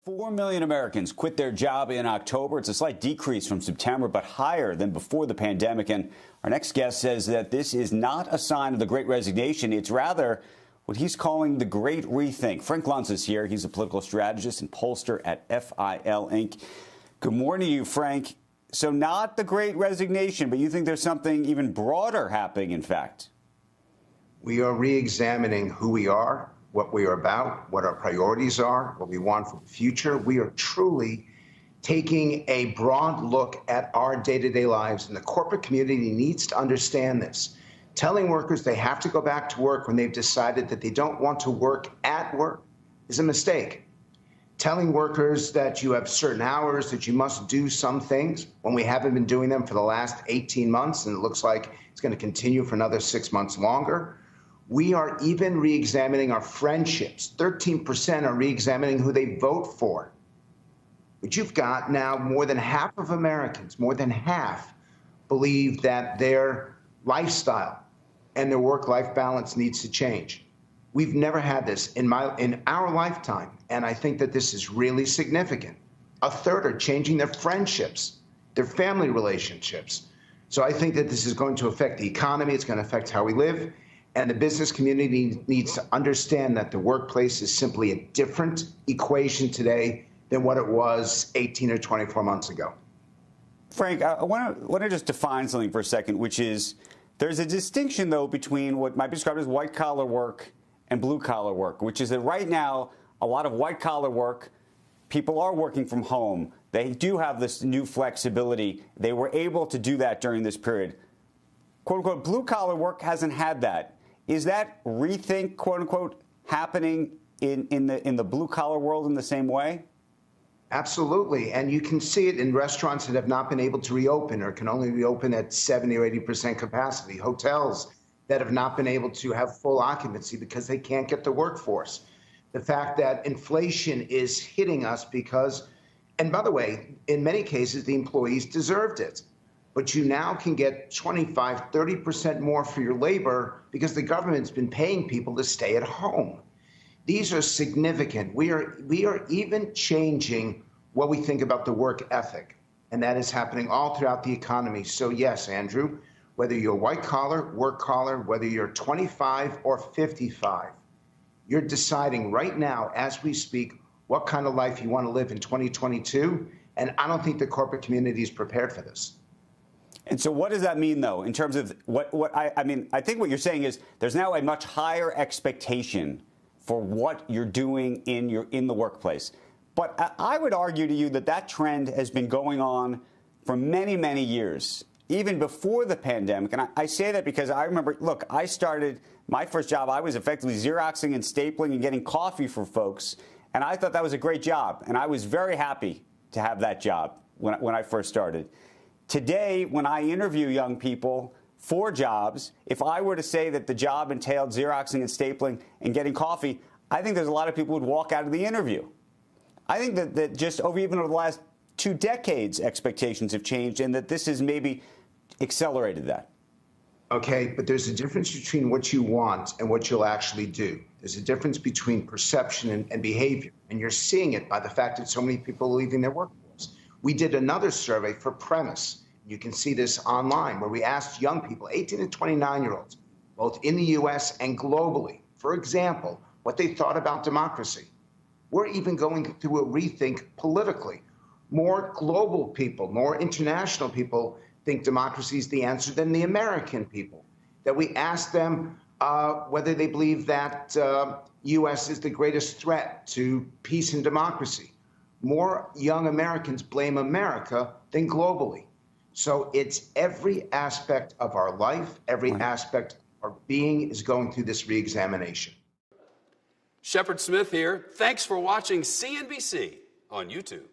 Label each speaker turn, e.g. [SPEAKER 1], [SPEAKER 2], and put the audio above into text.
[SPEAKER 1] 4 million Americans quit their job in October. It's a slight decrease from September, but higher than before the pandemic. And our next guest says that this is not a sign of the Great Resignation. It's rather what he's calling the Great Rethink. Frank Luntz is here. He's a political strategist and pollster at FIL Inc. Good morning to you, Frank. So not the Great Resignation, but you think there's something even broader happening, in fact.
[SPEAKER 2] We are re-examining who we are, what we are about, what our priorities are, what we want for the future. We are truly taking a broad look at our day-to-day lives, and the corporate community needs to understand this. Telling workers they have to go back to work when they've decided that they don't want to work at work is a mistake. Telling workers that you have certain hours, that you must do some things when we haven't been doing them for the last 18 months, and it looks like it's going to continue for another 6 months longer. We are even re-examining our friendships. 13% are re-examining who they vote for. But you've got now more than half of Americans, more than half, believe that their lifestyle and their work-life balance needs to change. We've never had this in our lifetime, and I think that this is really significant. A third are changing their friendships, their family relationships. So I think that this is going to affect the economy. It's going to affect how we live. And the business community needs to understand that the workplace is simply a different equation today than what it was 18 or 24 months ago.
[SPEAKER 1] Frank, I want to just define something for a second, which is there's a distinction, though, between what might be described as white-collar work and blue-collar work, which is that right now a lot of white-collar work, people are working from home. They do have this new flexibility. They were able to do that during this period. Quote-unquote, blue-collar work hasn't had that. Is that rethink, quote-unquote, happening in the blue-collar world in the same way?
[SPEAKER 2] Absolutely. And you can see it in restaurants that have not been able to reopen or can only reopen at 70 or 80% capacity. Hotels that have not been able to have full occupancy because they can't get the workforce. The fact that inflation is hitting us because, and by the way, in many cases, the employees deserved it. But you now can get 25, 30% more for your labor because the government's been paying people to stay at home. These are significant. We are even changing what we think about the work ethic, and that is happening all throughout the economy. So yes, Andrew, whether you're white collar, work collar, whether you're 25 or 55, you're deciding right now as we speak what kind of life you want to live in 2022, and I don't think the corporate community is prepared for this.
[SPEAKER 1] And so what does that mean, though, in terms of I mean, I think what you're saying is there's now a much higher expectation for what you're doing in the workplace. But I would argue to you that that trend has been going on for many, many years, even before the pandemic. And I say that because I remember, look, I started my first job. I was effectively Xeroxing and stapling and getting coffee for folks. And I thought that was a great job. And I was very happy to have that job when I first started. Today, when I interview young people for jobs, if I were to say that the job entailed Xeroxing and stapling and getting coffee, I think there's a lot of people who would walk out of the interview. I think that just even over the last 2 decades, expectations have changed and that this has maybe accelerated that.
[SPEAKER 2] Okay, but there's a difference between what you want and what you'll actually do. There's a difference between perception and behavior, and you're seeing it by the fact that so many people are leaving their workforce. We did another survey for Premise. You can see this online, where we asked young people, 18 to 29-year-olds, both in the U.S. and globally, for example, what they thought about democracy. We're even going through a rethink politically. More global people, more international people think democracy is the answer than the American people. That we asked them whether they believe that U.S. is the greatest threat to peace and democracy. More young Americans blame America than globally. So it's every aspect of our life, every aspect of our being is going through this re-examination.
[SPEAKER 3] Shepard Smith here. Thanks for watching CNBC on YouTube.